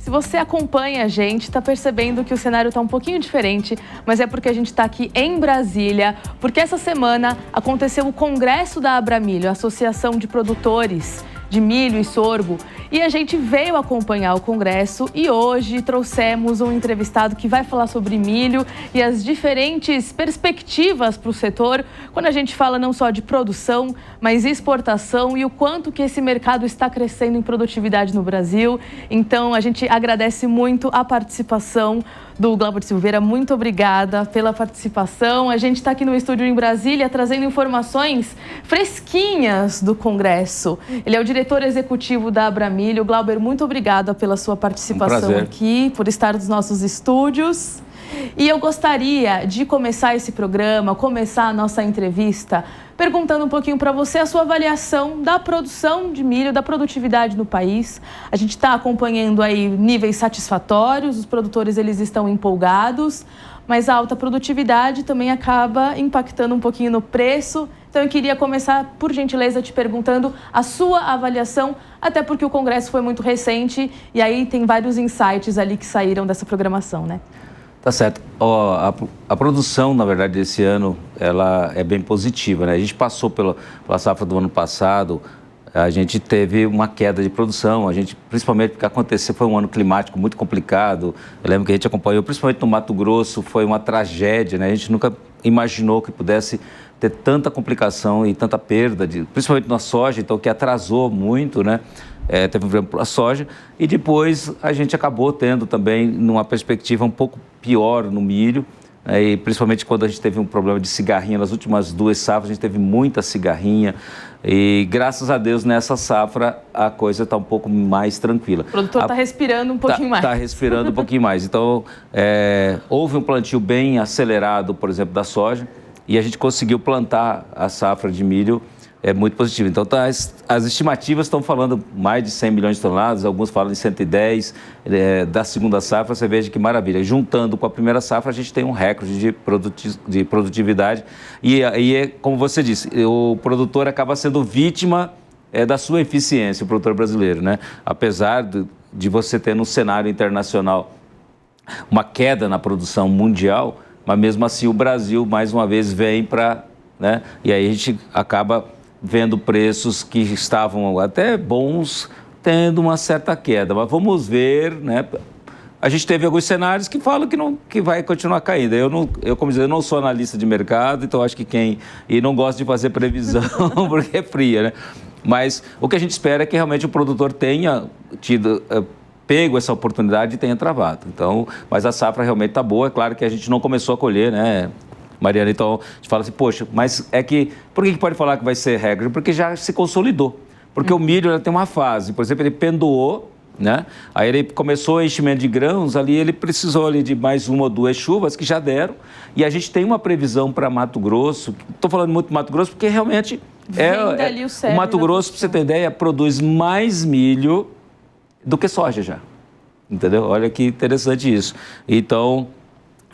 Se você acompanha a gente, está percebendo que o cenário está um pouquinho diferente, mas é porque a gente está aqui em Brasília, porque essa semana aconteceu o Congresso da Abramilho, Associação de Produtores de Milho e Sorgo, e a gente veio acompanhar o Congresso e hoje trouxemos um entrevistado que vai falar sobre milho e as diferentes perspectivas para o setor, quando a gente fala não só de produção, mas exportação e o quanto que esse mercado está crescendo em produtividade no Brasil. Então, a gente agradece muito a participação do Glauber Silveira. Muito obrigada pela participação. A gente está aqui no estúdio em Brasília trazendo informações fresquinhas do Congresso. Ele é o diretor executivo da Abramilho. Glauber, muito obrigada pela sua participação aqui, por estar nos nossos estúdios. E eu gostaria de começar esse programa, começar a nossa entrevista, perguntando um pouquinho para você a sua avaliação da produção de milho, da produtividade no país. A gente está acompanhando aí níveis satisfatórios, os produtores eles estão empolgados, mas a alta produtividade também acaba impactando um pouquinho no preço. Então eu queria começar, por gentileza, te perguntando a sua avaliação, até porque o Congresso foi muito recente e aí tem vários insights ali que saíram dessa programação, né? Tá certo. A produção, na verdade, desse ano, ela é bem positiva, né? A gente passou pela safra do ano passado, a gente teve uma queda de produção, principalmente porque aconteceu, foi um ano climático muito complicado. Eu lembro que a gente acompanhou, principalmente no Mato Grosso, foi uma tragédia, né? A gente nunca imaginou que pudesse ter tanta complicação e tanta perda, principalmente na soja, então que atrasou muito, né? Teve um problema para a soja e depois a gente acabou tendo também numa perspectiva um pouco pior no milho, e principalmente quando a gente teve um problema de cigarrinha, nas últimas 2 safras a gente teve muita cigarrinha e graças a Deus nessa safra a coisa está um pouco mais tranquila. O produtor está respirando um pouquinho mais. Está respirando um pouquinho mais, então houve um plantio bem acelerado, por exemplo, da soja e a gente conseguiu plantar a safra de milho. É muito positivo. Então, as estimativas estão falando mais de 100 milhões de toneladas, alguns falam de 110 da segunda safra. Você veja que maravilha. Juntando com a primeira safra, a gente tem um recorde de produtividade. E é como você disse, o produtor acaba sendo vítima da sua eficiência, o produtor brasileiro, né? Apesar de você ter no cenário internacional uma queda na produção mundial, mas mesmo assim o Brasil, mais uma vez, vem para... né? E aí a gente acaba vendo preços que estavam até bons, tendo uma certa queda. Mas vamos ver, né? A gente teve alguns cenários que falam que vai continuar caindo. Como dizer, eu não sou analista de mercado, então acho que e não gosto de fazer previsão, porque é fria, né? Mas o que a gente espera é que realmente o produtor tenha pego essa oportunidade e tenha travado. Então, mas a safra realmente está boa. É claro que a gente não começou a colher, né, Mariana? Então, a gente fala assim, poxa, mas por que pode falar que vai ser recorde? Porque já se consolidou. Porque o milho tem uma fase, por exemplo, ele pendoou, né? Aí ele começou o enchimento de grãos, ali ele precisou ali de mais 1 ou 2 chuvas que já deram. E a gente tem uma previsão para Mato Grosso. Estou falando muito de Mato Grosso porque realmente o Mato Grosso, para você ter ideia, produz mais milho do que soja já. Entendeu? Olha que interessante isso. Então,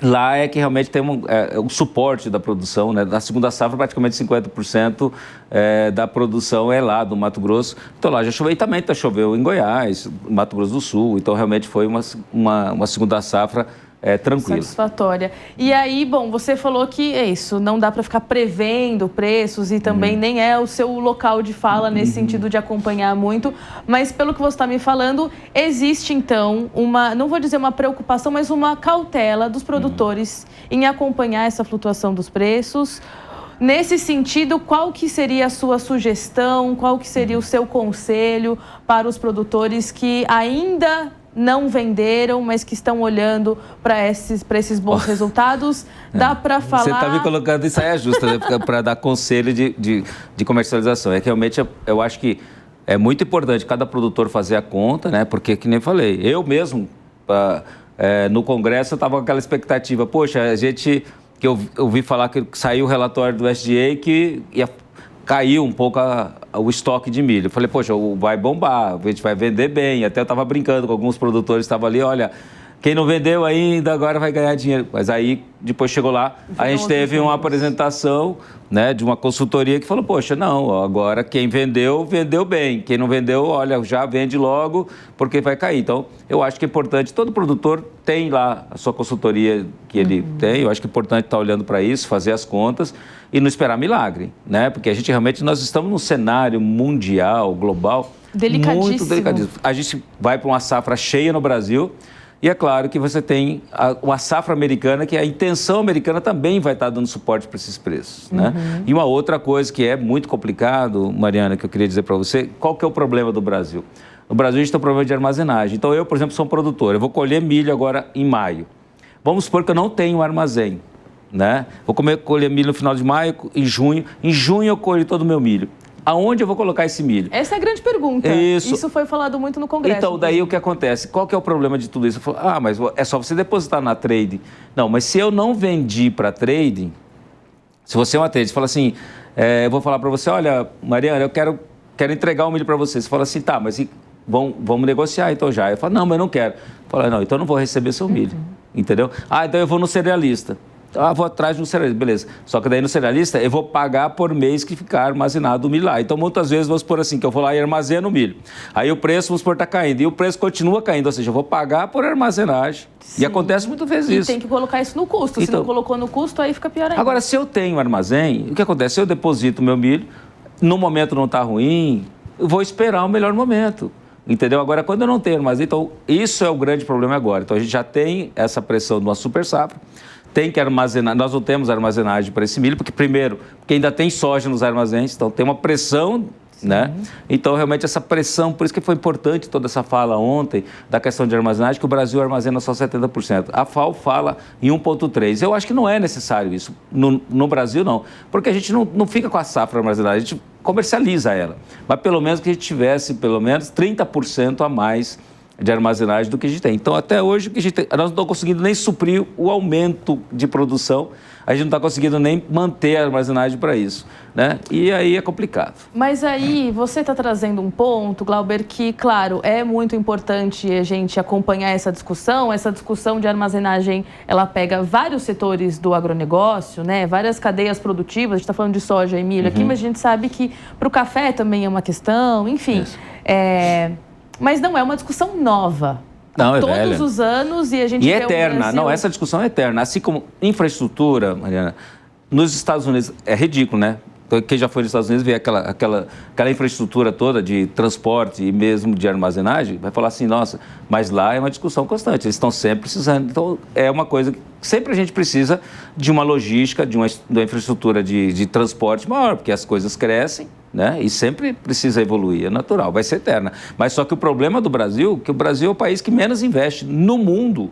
lá é que realmente tem um suporte da produção, né? Na segunda safra, praticamente 50% da produção é lá do Mato Grosso. Então lá já choveu, e também choveu em Goiás, Mato Grosso do Sul. Então realmente foi uma segunda safra tranquila. Satisfatória. E aí, bom, você falou que é isso, não dá para ficar prevendo preços e também nem é o seu local de fala nesse sentido de acompanhar muito, mas pelo que você está me falando, existe então não vou dizer uma preocupação, mas uma cautela dos produtores em acompanhar essa flutuação dos preços. Nesse sentido, qual que seria a sua sugestão, qual que seria o seu conselho para os produtores que ainda não venderam, mas que estão olhando para esses bons resultados? Dá para falar... Você está me colocando em saia justa, né? Para dar conselho de comercialização. É que realmente eu acho que é muito importante cada produtor fazer a conta, né? Porque, que nem falei, eu mesmo, no Congresso, eu estava com aquela expectativa. Poxa, que eu ouvi falar que saiu o relatório do SDA que caiu um pouco o estoque de milho. Eu falei, poxa, vai bombar, a gente vai vender bem. Até eu estava brincando com alguns produtores, estavam ali, olha, Quem não vendeu ainda agora vai ganhar dinheiro. Mas aí, depois chegou lá, a gente teve uma apresentação, né, de uma consultoria que falou, poxa, não, agora quem vendeu, vendeu bem. Quem não vendeu, olha, já vende logo, porque vai cair. Então, eu acho que é importante, todo produtor tem lá a sua consultoria que ele tem, eu acho que é importante estar olhando para isso, fazer as contas e não esperar milagre, né? Porque a gente realmente, nós estamos num cenário mundial, global, muito delicadíssimo. A gente vai para uma safra cheia no Brasil. E é claro que você tem uma safra americana, que a intenção americana também vai estar dando suporte para esses preços, né? E uma outra coisa que é muito complicado, Mariana, que eu queria dizer para você, qual que é o problema do Brasil? No Brasil a gente tem um problema de armazenagem. Então eu, por exemplo, sou um produtor, eu vou colher milho agora em maio. Vamos supor que eu não tenho armazém, né? Vou colher milho no final de maio, em junho eu colho todo o meu milho. Aonde eu vou colocar esse milho? Essa é a grande pergunta. Isso foi falado muito no Congresso. Então, daí o que acontece? Qual que é o problema de tudo isso? Eu falo, mas é só você depositar na trading. Não, mas se eu não vendi para trading, se você é uma trading, você fala assim, eu vou falar para você, olha, Mariana, eu quero entregar o milho para você. Você fala assim, tá, mas vamos negociar então já. Eu falo, não, mas eu não quero. Eu falo, não, então eu não vou receber seu milho, entendeu? Então eu vou no cerealista. Vou atrás do cerealista, beleza. Só que daí no cerealista eu vou pagar por mês que ficar armazenado o milho lá. Então muitas vezes vamos supor assim, que eu vou lá e armazeno o milho. Aí o preço, vamos supor, está caindo. E o preço continua caindo, ou seja, eu vou pagar por armazenagem. Sim. E acontece muitas vezes isso. E tem que colocar isso no custo. Se não colocou no custo, aí fica pior ainda. Agora, se eu tenho armazém, o que acontece? Eu deposito o meu milho, no momento não está ruim, eu vou esperar o melhor momento. Entendeu? Agora, quando eu não tenho armazém, então isso é o grande problema agora. Então a gente já tem essa pressão de uma super safra. Tem que armazenar, nós não temos armazenagem para esse milho, porque ainda tem soja nos armazéns, então tem uma pressão, né? Então, realmente, essa pressão, por isso que foi importante toda essa fala ontem da questão de armazenagem, que o Brasil armazena só 70%. A FAO fala em 1,3%. Eu acho que não é necessário isso, no Brasil não, porque a gente não fica com a safra armazenada, a gente comercializa ela, mas pelo menos que a gente tivesse, pelo menos, 30% a mais de armazenagem do que a gente tem. Então, até hoje, nós não estamos conseguindo nem suprir o aumento de produção, a gente não está conseguindo nem manter a armazenagem para isso, né? E aí é complicado. Mas aí você está trazendo um ponto, Glauber, que, claro, é muito importante a gente acompanhar essa discussão. Essa discussão de armazenagem, ela pega vários setores do agronegócio, né? Várias cadeias produtivas, a gente está falando de soja e milho aqui, mas a gente sabe que para o café também é uma questão, enfim. Mas não é uma discussão nova. Não, é todos velha. Os anos e a gente vê eterna. Brasil... Não, essa discussão é eterna. Assim como infraestrutura, Mariana, nos Estados Unidos é ridículo, né? Quem já foi nos Estados Unidos vê aquela infraestrutura toda de transporte e mesmo de armazenagem, vai falar assim, nossa, mas lá é uma discussão constante, eles estão sempre precisando. Então, é uma coisa que sempre a gente precisa de uma logística, de uma infraestrutura de transporte maior, porque as coisas crescem, né? E sempre precisa evoluir, é natural, vai ser eterna. Mas só que o problema do Brasil, que o Brasil é o país que menos investe no mundo,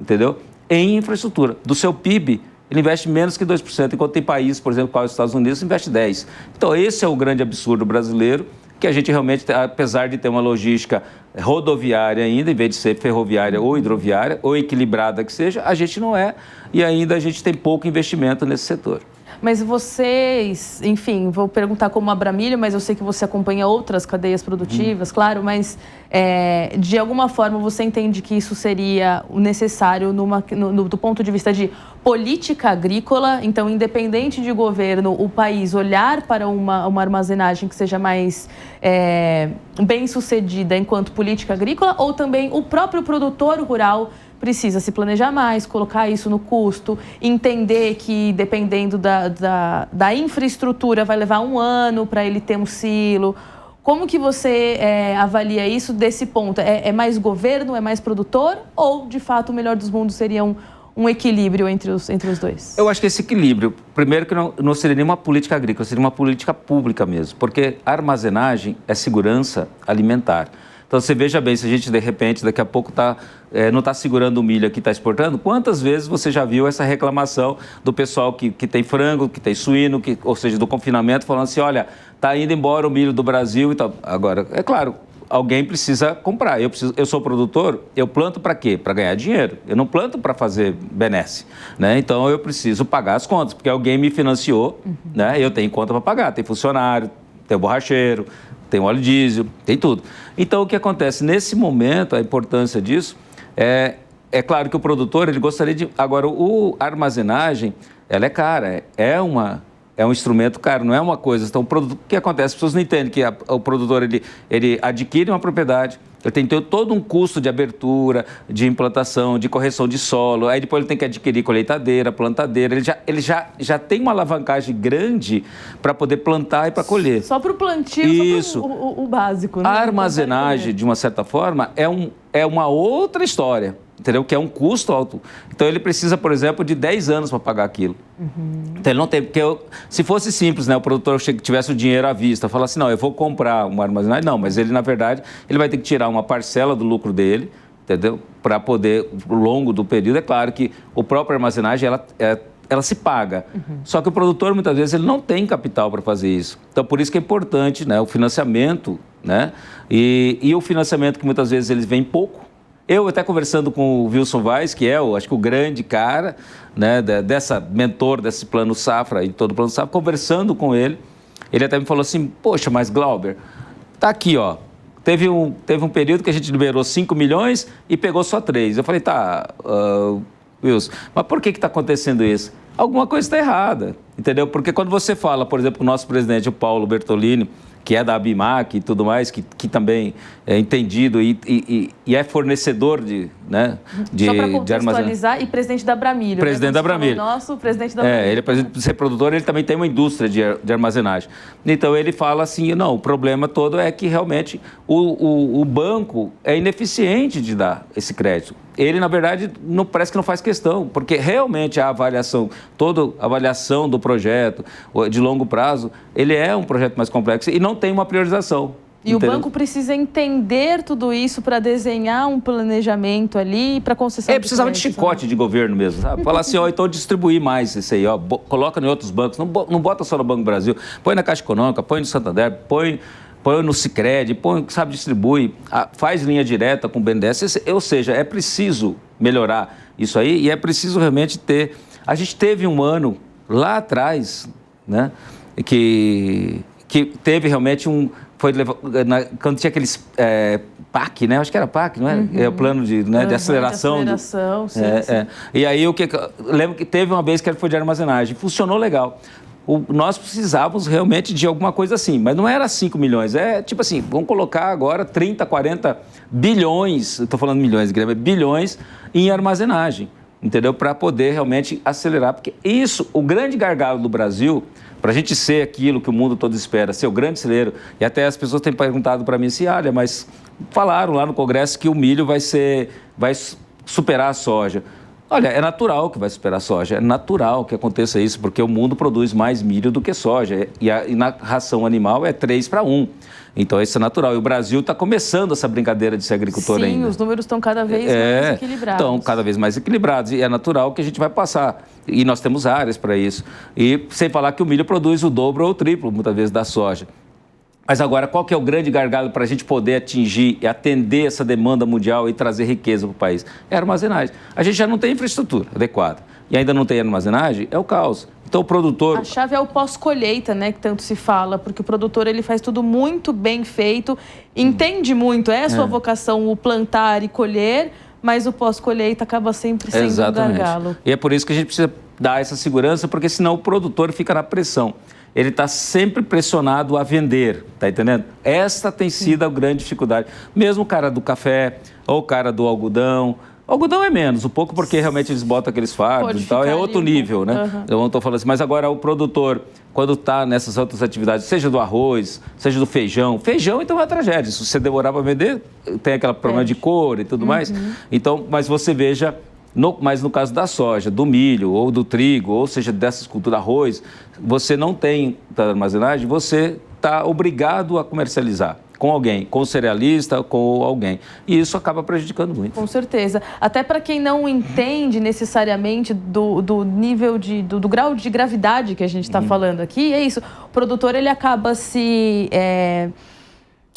entendeu? Em infraestrutura. Do seu PIB, ele investe menos que 2%, enquanto tem países, por exemplo, como os Estados Unidos, investe 10%. Então, esse é o grande absurdo brasileiro, que a gente realmente, apesar de ter uma logística rodoviária ainda, em vez de ser ferroviária ou hidroviária, ou equilibrada que seja, a gente não é, e ainda a gente tem pouco investimento nesse setor. Mas vocês, enfim, vou perguntar como Abramilho, mas eu sei que você acompanha outras cadeias produtivas, claro, mas de alguma forma você entende que isso seria necessário do ponto de vista de política agrícola, então independente de governo, o país olhar para uma armazenagem que seja mais bem sucedida enquanto política agrícola, ou também o próprio produtor rural precisa se planejar mais, colocar isso no custo, entender que dependendo da infraestrutura vai levar 1 ano para ele ter um silo. Como que você avalia isso desse ponto? É mais governo, é mais produtor ou, de fato, o melhor dos mundos seria um equilíbrio entre os dois? Eu acho que esse equilíbrio, primeiro que não seria nenhuma política agrícola, seria uma política pública mesmo, porque a armazenagem é segurança alimentar. Então, você veja bem, se a gente, de repente, daqui a pouco não está segurando o milho aqui, está exportando, quantas vezes você já viu essa reclamação do pessoal que tem frango, que tem suíno, ou seja, do confinamento, falando assim, olha, está indo embora o milho do Brasil e tal. Agora, é claro, alguém precisa comprar. Eu sou produtor, eu planto para quê? Para ganhar dinheiro. Eu não planto para fazer benesse, né? Então, eu preciso pagar as contas, porque alguém me financiou, né? Eu tenho conta para pagar, tem funcionário, tem o borracheiro, tem óleo diesel, tem tudo. Então, o que acontece? Nesse momento, a importância disso é é claro que o produtor, ele gostaria de... Agora, a armazenagem, ela é cara, é um instrumento caro, não é uma coisa. Então, o que acontece? As pessoas não entendem que o produtor, ele adquire uma propriedade, ele tem que ter todo um custo de abertura, de implantação, de correção de solo, aí depois ele tem que adquirir colheitadeira, plantadeira, ele já tem uma alavancagem grande para poder plantar e para colher. Só para o plantio, isso. Só para o básico. Né? A armazenagem, de uma certa forma, é uma outra história. Entendeu? Que é um custo alto. Então, ele precisa, por exemplo, de 10 anos para pagar aquilo. Então, ele não tem... Porque se fosse simples, né? O produtor tivesse o dinheiro à vista, falasse assim, não, eu vou comprar uma armazenagem. Não, mas ele, na verdade, ele vai ter que tirar uma parcela do lucro dele, entendeu? Para poder, ao longo do período, é claro que a própria armazenagem, ela se paga. Só que o produtor, muitas vezes, ele não tem capital para fazer isso. Então, por isso que é importante, né? O financiamento, né? E o financiamento que, muitas vezes, eles vêm pouco. Eu até conversando com o Wilson Vaz, que é, acho que o grande cara, né, mentor desse Plano Safra e todo o Plano Safra, conversando com ele até me falou assim, poxa, mas Glauber, tá aqui, ó, teve um período que a gente liberou 5 milhões e pegou só 3. Eu falei, tá, Wilson, mas por que está acontecendo isso? Alguma coisa está errada, entendeu? Porque quando você fala, por exemplo, com o nosso presidente, o Paulo Bertolini, que é da Abimac e tudo mais, que também é entendido e é fornecedor de Só para contextualizar, e presidente da Abramilho. Presidente da Abramilho. Nosso presidente da Abramilho. Ele, apesar de ser produtor, ele também tem uma indústria de armazenagem. Então, ele fala assim, não, o problema todo é que realmente o banco é ineficiente de dar esse crédito. Ele, na verdade, parece que não faz questão, porque realmente toda a avaliação do projeto de longo prazo, ele é um projeto mais complexo e não tem uma priorização. E o banco precisa entender tudo isso para desenhar um planejamento ali para concessão de precisava de chicote de governo mesmo, sabe? Falar assim, então distribuir mais isso aí, coloca em outros bancos, não bota só no Banco do Brasil, põe na Caixa Econômica, põe no Santander, põe no Sicredi, distribui, faz linha direta com o BNDES, ou seja, é preciso melhorar isso aí e é preciso realmente ter... A gente teve um ano lá atrás, né, que teve realmente quando tinha aqueles PAC, né? Acho que era PAC, não é? É o plano de aceleração. De aceleração, sim. E aí, lembro que teve uma vez que foi de armazenagem. Funcionou legal. Nós precisávamos realmente de alguma coisa assim, mas não era 5 milhões. É tipo assim, vamos colocar agora 30, 40 bilhões, estou falando milhões, bilhões em armazenagem, entendeu? Para poder realmente acelerar. Porque o grande gargalo do Brasil... Para a gente ser aquilo que o mundo todo espera, ser o grande celeiro, e até as pessoas têm perguntado para mim assim, olha, mas falaram lá no Congresso que o milho vai superar a soja. Olha, é natural que vai superar a soja, é natural que aconteça isso, porque o mundo produz mais milho do que soja, e na ração animal é 3-1. Então, isso é natural. E o Brasil está começando essa brincadeira de ser agricultor ainda. Sim, os números estão cada vez mais equilibrados. Estão cada vez mais equilibrados. E é natural que a gente vai passar. E nós temos áreas para isso. E sem falar que o milho produz o dobro ou o triplo, muitas vezes, da soja. Mas agora, qual que é o grande gargalo para a gente poder atingir e atender essa demanda mundial e trazer riqueza para o país? É a armazenagem. A gente já não tem infraestrutura adequada e ainda não tem armazenagem, é o caos. Então, o produtor... A chave é o pós-colheita, né, que tanto se fala, porque o produtor ele faz tudo muito bem feito, entende muito, é a sua vocação o plantar e colher, mas o pós-colheita acaba sempre sendo um gargalo. E é por isso que a gente precisa dar essa segurança, porque senão o produtor fica na pressão. Ele está sempre pressionado a vender, tá entendendo? Essa tem sido a grande dificuldade. Mesmo o cara do café ou o cara do algodão. O algodão é menos, um pouco porque realmente eles botam aqueles fardos e tal, é outro nível, né? Eu não estou falando assim, mas agora o produtor, quando está nessas outras atividades, seja do arroz, seja do feijão, então é uma tragédia. Se você demorar para vender, tem aquele problema de cor e tudo mais. Então, mas você veja, mas no caso da soja, do milho ou do trigo, ou seja, dessas culturas, arroz, você não tem armazenagem, você está obrigado a comercializar com alguém, com o cerealista, com alguém. E isso acaba prejudicando muito. Com certeza. Até para quem não entende necessariamente do nível do grau de gravidade que a gente está falando aqui, é isso. O produtor ele acaba se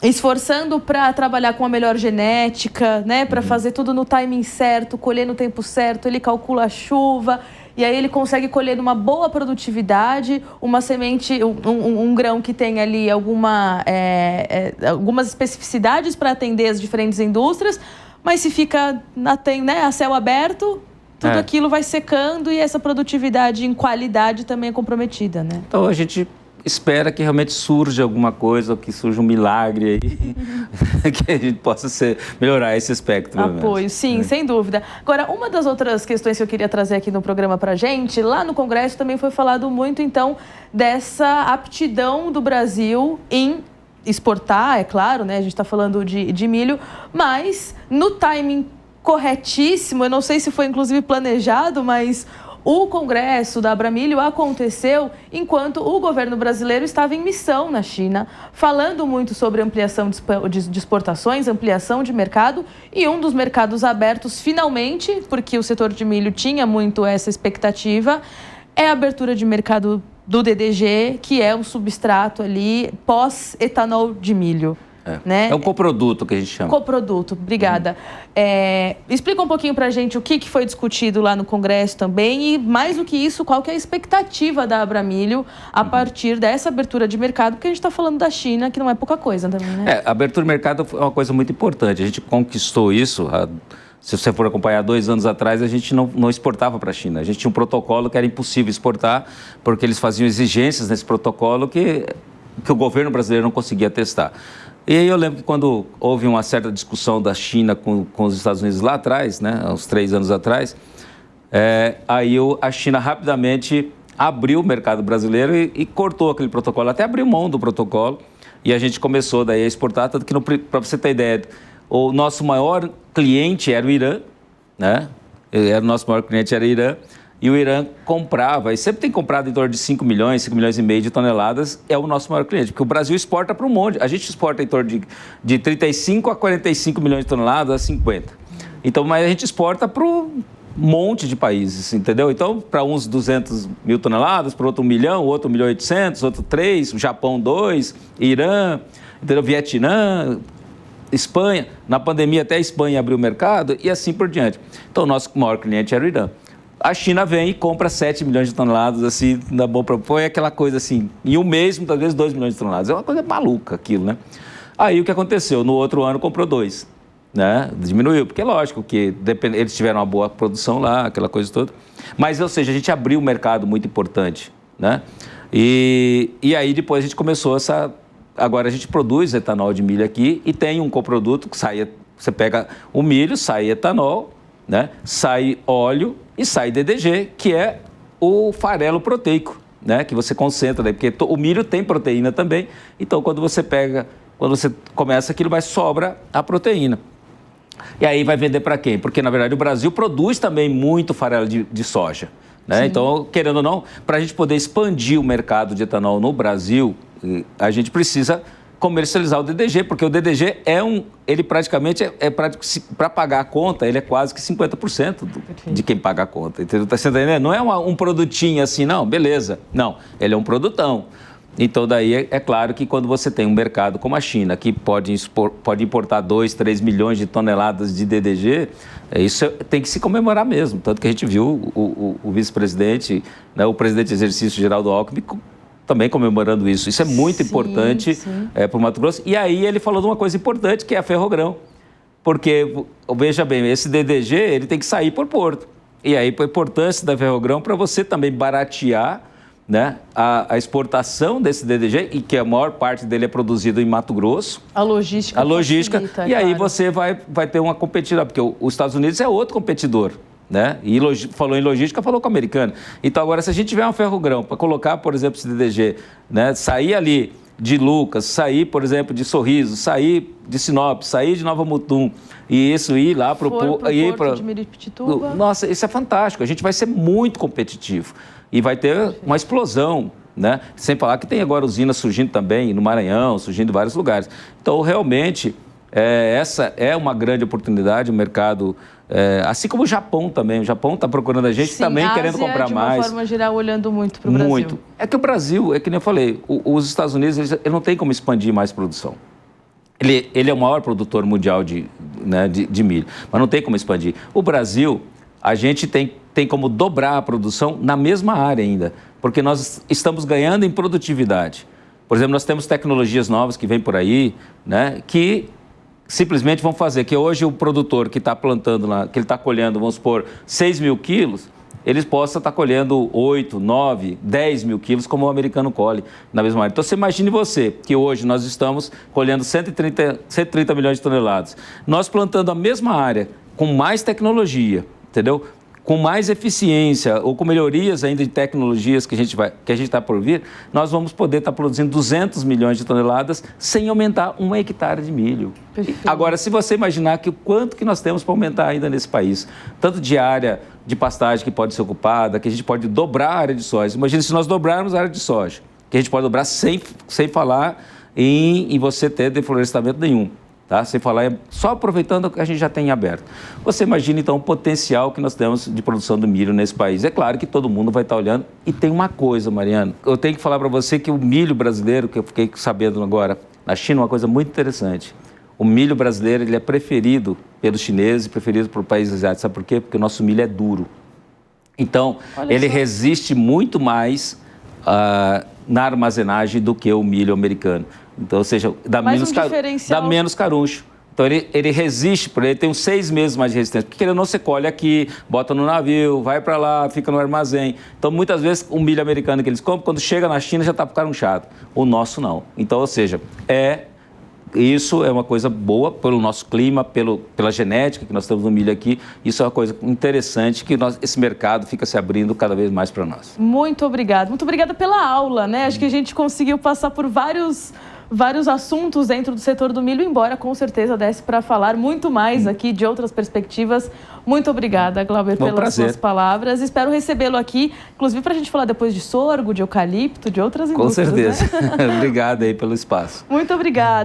esforçando para trabalhar com a melhor genética, né? Para fazer tudo no timing certo, colher no tempo certo, ele calcula a chuva. E aí ele consegue colher uma boa produtividade, uma semente, um grão que tem ali algumas especificidades para atender as diferentes indústrias, mas se fica a céu aberto, tudo aquilo vai secando e essa produtividade em qualidade também é comprometida, né? Então a gente espera que realmente surja alguma coisa, que surja um milagre aí, que a gente possa melhorar esse aspecto. Apoio, sim, sem dúvida. Agora, uma das outras questões que eu queria trazer aqui no programa pra gente, lá no Congresso também foi falado muito, então, dessa aptidão do Brasil em exportar, é claro, né? A gente está falando de milho, mas no timing corretíssimo, eu não sei se foi inclusive planejado, mas o congresso da Abramilho aconteceu enquanto o governo brasileiro estava em missão na China, falando muito sobre ampliação de exportações, ampliação de mercado, e um dos mercados abertos finalmente, porque o setor de milho tinha muito essa expectativa, é a abertura de mercado do DDG, que é um substrato ali pós-etanol de milho. Né? É um coproduto que a gente chama. Coproduto, obrigada. Explica um pouquinho pra gente o que foi discutido lá no Congresso também e, mais do que isso, qual que é a expectativa da Abramilho a partir dessa abertura de mercado, porque a gente está falando da China, que não é pouca coisa também, né? A abertura de mercado é uma coisa muito importante. A gente conquistou isso. Se você for acompanhar 2 anos atrás, a gente não exportava para a China. A gente tinha um protocolo que era impossível exportar, porque eles faziam exigências nesse protocolo que o governo brasileiro não conseguia testar. E aí eu lembro que quando houve uma certa discussão da China com os Estados Unidos lá atrás, né, uns 3 anos atrás, a China rapidamente abriu o mercado brasileiro e cortou aquele protocolo, até abriu mão do protocolo, e a gente começou daí a exportar, tanto que, para você ter ideia, o nosso maior cliente era o Irã, né? O nosso maior cliente era o Irã, e o Irã comprava, e sempre tem comprado em torno de 5 milhões e meio de toneladas, é o nosso maior cliente, porque o Brasil exporta para um monte, a gente exporta em torno de 35 a 45 milhões de toneladas a 50. Então, mas a gente exporta para um monte de países, entendeu? Então, para uns 200 mil toneladas, para outro 1 milhão, outro 1 milhão e 800, outro 3, o Japão 2, Irã, entendeu? Vietnã, Espanha, na pandemia até a Espanha abriu o mercado e assim por diante. Então, o nosso maior cliente era o Irã. A China vem e compra 7 milhões de toneladas, assim, na boa, foi aquela coisa assim, em um mês, muitas vezes 2 milhões de toneladas. É uma coisa maluca aquilo, né? Aí o que aconteceu? No outro ano comprou 2, né? Diminuiu, porque lógico que eles tiveram uma boa produção lá, aquela coisa toda. Mas, ou seja, a gente abriu um mercado muito importante, né? E aí depois a gente começou Agora a gente produz etanol de milho aqui e tem um coproduto que você pega o milho, sai etanol, né? Sai óleo e sai DDG, que é o farelo proteico, né? Que você concentra, né? Porque o milho tem proteína também, então quando você começa aquilo, sobra a proteína. E aí vai vender para quem? Porque na verdade o Brasil produz também muito farelo de soja, né? Então, querendo ou não, para a gente poder expandir o mercado de etanol no Brasil, a gente precisa comercializar o DDG, porque o DDG ele praticamente para pagar a conta, ele é quase que 50% de quem paga a conta, entendeu? Tá entendendo? Não é um produtinho assim, não, beleza. Não, ele é um produtão. Então, daí é claro que quando você tem um mercado como a China, que pode importar 2, 3 milhões de toneladas de DDG, isso tem que se comemorar mesmo. Tanto que a gente viu o vice-presidente, né, o presidente de exercício, Geraldo Alckmin, também comemorando isso. Isso é muito importante para o Mato Grosso. E aí ele falou de uma coisa importante, que é a Ferrogrão. Porque, veja bem, esse DDG ele tem que sair por porto. E aí, a importância da Ferrogrão para você também baratear, né, a exportação desse DDG, e que a maior parte dele é produzido em Mato Grosso. A logística. Facilita, e aí você vai ter uma competidora, porque os Estados Unidos é outro competidor, né? E falou em logística, falou com o americano. Então, agora, se a gente tiver uma Ferrogrão para colocar, por exemplo, esse DDG, né, sair ali de Lucas, sair, por exemplo, de Sorriso, sair de Sinop, sair de Nova Mutum, e isso ir lá para o porto de Miritituba. Nossa, isso é fantástico. A gente vai ser muito competitivo e vai ter uma explosão, né? Sem falar que tem agora usinas surgindo também no Maranhão, surgindo em vários lugares. Então, realmente, essa é uma grande oportunidade, o mercado, assim como o Japão também. O Japão está procurando a gente, também querendo comprar mais. De uma forma geral, olhando muito para o Brasil. Muito. É que o Brasil, é que nem eu falei, os Estados Unidos, ele não tem como expandir mais produção. Ele é o maior produtor mundial de milho, mas não tem como expandir. O Brasil, a gente tem como dobrar a produção na mesma área ainda, porque nós estamos ganhando em produtividade. Por exemplo, nós temos tecnologias novas que vêm por aí, né, que simplesmente vão fazer que hoje o produtor que está plantando, que ele está colhendo, vamos supor, 6 mil quilos, eles possam estar colhendo 8, 9, 10 mil quilos, como o americano colhe na mesma área. Então, você imagine você, que hoje nós estamos colhendo 130 milhões de toneladas. Nós plantando a mesma área, com mais tecnologia, entendeu? Com mais eficiência ou com melhorias ainda de tecnologias que a gente está por vir, nós vamos poder estar produzindo 200 milhões de toneladas sem aumentar 1 hectare de milho. Perfeito. Agora, se você imaginar que o quanto que nós temos para aumentar ainda nesse país, tanto de área de pastagem que pode ser ocupada, que a gente pode dobrar a área de soja. Imagina se nós dobrarmos a área de soja, que a gente pode dobrar sem falar em você ter deflorestamento nenhum. Tá? Sem falar, só aproveitando o que a gente já tem aberto. Você imagina, então, o potencial que nós temos de produção do milho nesse país. É claro que todo mundo vai estar olhando. E tem uma coisa, Mariana, eu tenho que falar para você que o milho brasileiro, que eu fiquei sabendo agora, na China, uma coisa muito interessante. O milho brasileiro ele é preferido pelos chineses, preferido por países asiáticos. Sabe por quê? Porque o nosso milho é duro. Então, ele resiste muito mais na armazenagem do que o milho americano. Então, ou seja, dá menos caruncho. Então, ele resiste, ele tem uns 6 meses mais de resistência. Porque ele não se colhe aqui, bota no navio, vai para lá, fica no armazém. Então, muitas vezes, o milho americano que eles compram, quando chega na China, já está carunchado. O nosso não. Então, ou seja, isso é uma coisa boa pelo nosso clima, pela genética que nós temos no milho aqui. Isso é uma coisa interessante que esse mercado fica se abrindo cada vez mais para nós. Muito obrigada. Muito obrigada pela aula, né? Acho que a gente conseguiu passar por vários assuntos dentro do setor do milho, embora com certeza desse para falar muito mais aqui de outras perspectivas. Muito obrigada, Glauber, pelas suas palavras. Espero recebê-lo aqui, inclusive para a gente falar depois de sorgo, de eucalipto, de outras indústrias. Com certeza. Né? Obrigado aí pelo espaço. Muito obrigada.